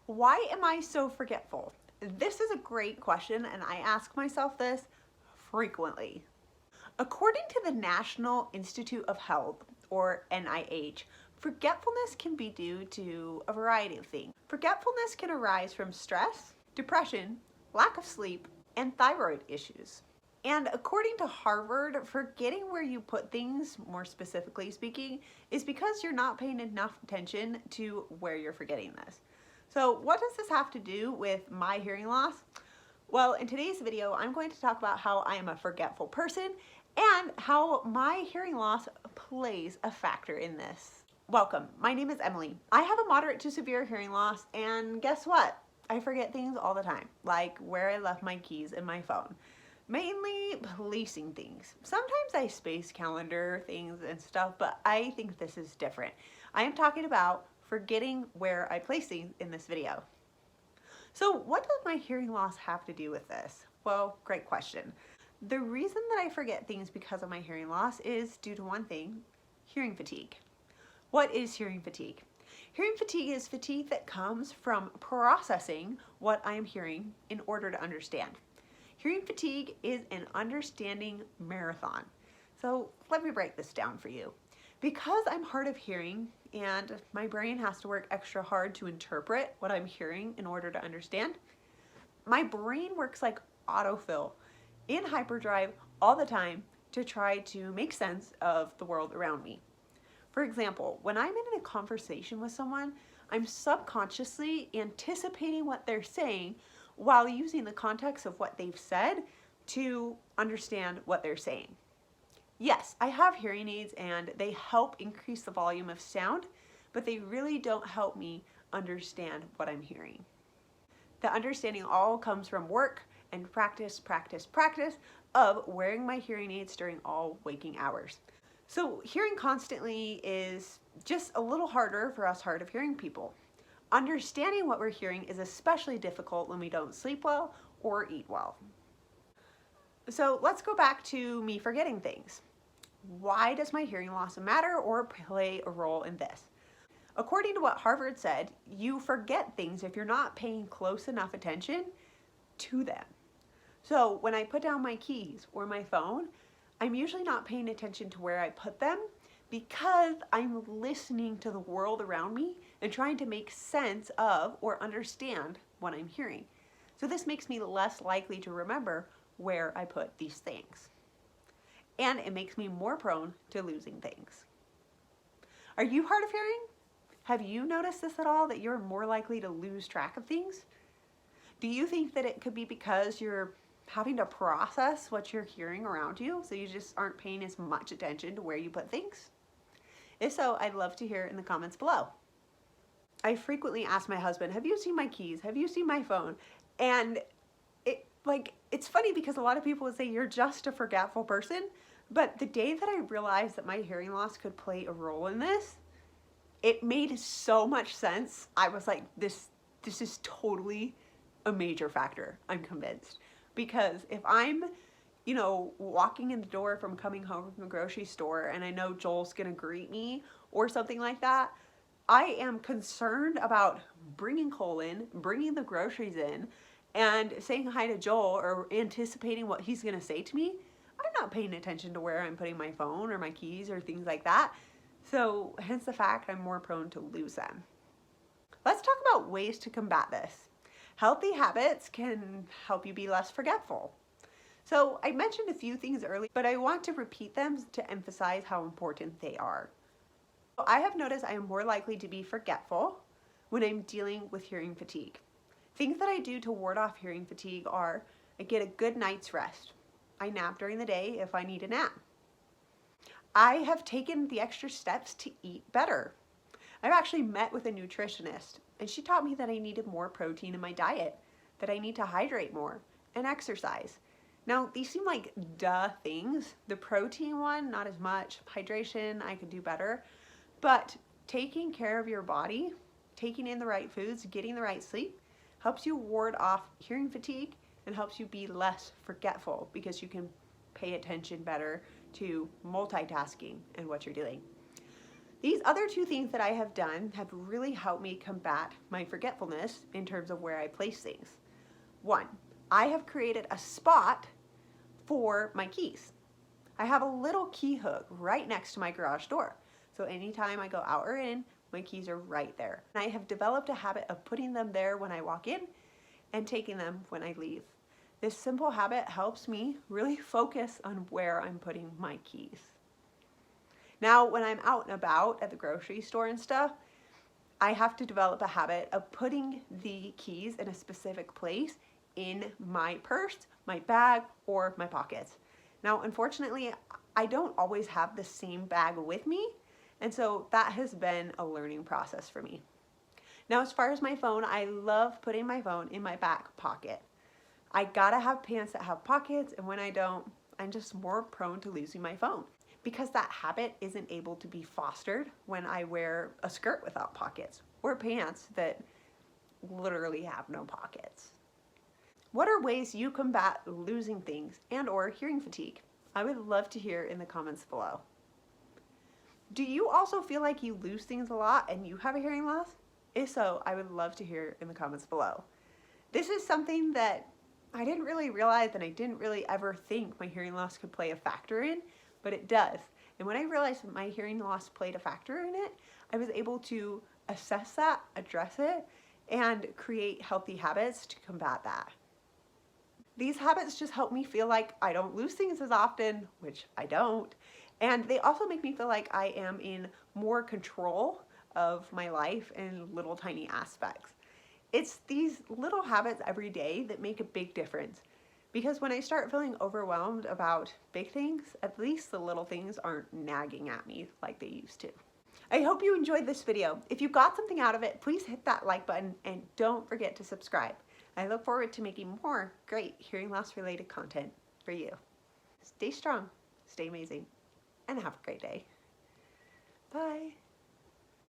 Why am I so forgetful? This is a great question, and I ask myself this frequently. According to the National Institute of Health, or NIH, forgetfulness can be due to a variety of things. Forgetfulness can arise from stress, depression, lack of sleep, and thyroid issues. And according to Harvard, forgetting where you put things, more specifically speaking, is because you're not paying enough attention to where you're forgetting this. So what does this have to do with my hearing loss? Well, in today's video, I'm going to talk about how I am a forgetful person and how my hearing loss plays a factor in this. Welcome, my name is Emily. I have a moderate to severe hearing loss, and guess what? I forget things all the time, like where I left my keys and my phone. Mainly placing things. Sometimes I space calendar things and stuff, but I think this is different. I am talking about forgetting where I place things in this video. So what does my hearing loss have to do with this? Well, great question. The reason that I forget things because of my hearing loss is due to one thing: hearing fatigue. What is hearing fatigue? Hearing fatigue is fatigue that comes from processing what I am hearing in order to understand. Hearing fatigue is an understanding marathon. So let me break this down for you. Because I'm hard of hearing and my brain has to work extra hard to interpret what I'm hearing in order to understand, my brain works like autofill in hyperdrive all the time to try to make sense of the world around me. For example, when I'm in a conversation with someone, I'm subconsciously anticipating what they're saying while using the context of what they've said to understand what they're saying. Yes, I have hearing aids and they help increase the volume of sound, but they really don't help me understand what I'm hearing. The understanding all comes from work and practice of wearing my hearing aids during all waking hours. So hearing constantly is just a little harder for us hard of hearing people. Understanding what we're hearing is especially difficult when we don't sleep well or eat well. So let's go back to me forgetting things. Why does my hearing loss matter or play a role in this? According to what Harvard said, you forget things if you're not paying close enough attention to them. So when I put down my keys or my phone, I'm usually not paying attention to where I put them because I'm listening to the world around me and trying to make sense of or understand what I'm hearing. So this makes me less likely to remember where I put these things. And it makes me more prone to losing things. Are you hard of hearing? Have you noticed this at all, that you're more likely to lose track of things? Do you think that it could be because you're having to process what you're hearing around you, so you just aren't paying as much attention to where you put things? If so, I'd love to hear it in the comments below. I frequently ask my husband, have you seen my keys? Have you seen my phone? And it's funny because a lot of people would say you're just a forgetful person, but the day that I realized that my hearing loss could play a role in this, it made so much sense. I was like, this is totally a major factor, I'm convinced. Because if I'm, walking in the door from coming home from the grocery store and I know Joel's gonna greet me or something like that, I am concerned about bringing Cole in, bringing the groceries in, and saying hi to Joel or anticipating what he's gonna say to me. I'm not paying attention to where I'm putting my phone or my keys or things like that. So hence the fact I'm more prone to lose them. Let's talk about ways to combat this. Healthy habits can help you be less forgetful. So I mentioned a few things earlier, but I want to repeat them to emphasize how important they are. I have noticed I am more likely to be forgetful when I'm dealing with hearing fatigue. Things that I do to ward off hearing fatigue are: I get a good night's rest. I nap during the day if I need a nap. I have taken the extra steps to eat better. I've actually met with a nutritionist and she taught me that I needed more protein in my diet, that I need to hydrate more and exercise. Now, these seem like duh things. The protein one, not as much. Hydration, I could do better. But taking care of your body, taking in the right foods, getting the right sleep, helps you ward off hearing fatigue and helps you be less forgetful because you can pay attention better to multitasking and what you're doing. These other two things that I have done have really helped me combat my forgetfulness in terms of where I place things. One, I have created a spot for my keys. I have a little key hook right next to my garage door. So anytime I go out or in, my keys are right there. And I have developed a habit of putting them there when I walk in and taking them when I leave. This simple habit helps me really focus on where I'm putting my keys. Now, when I'm out and about at the grocery store and stuff, I have to develop a habit of putting the keys in a specific place in my purse, my bag, or my pockets. Now, unfortunately, I don't always have the same bag with me, and so that has been a learning process for me. Now, as far as my phone, I love putting my phone in my back pocket. I gotta have pants that have pockets, and when I don't, I'm just more prone to losing my phone because that habit isn't able to be fostered when I wear a skirt without pockets or pants that literally have no pockets. What are ways you combat losing things and or hearing fatigue? I would love to hear in the comments below. Do you also feel like you lose things a lot and you have a hearing loss? If so, I would love to hear in the comments below. This is something that I didn't really realize and I didn't really ever think my hearing loss could play a factor in, but it does. And when I realized that my hearing loss played a factor in it, I was able to assess that, address it, and create healthy habits to combat that. These habits just help me feel like I don't lose things as often, which I don't, and they also make me feel like I am in more control of my life in little tiny aspects. It's these little habits every day that make a big difference, because when I start feeling overwhelmed about big things, at least the little things aren't nagging at me like they used to. I hope you enjoyed this video. If you got something out of it, please hit that like button and don't forget to subscribe. I look forward to making more great hearing loss related content for you. Stay strong, stay amazing, and have a great day. Bye.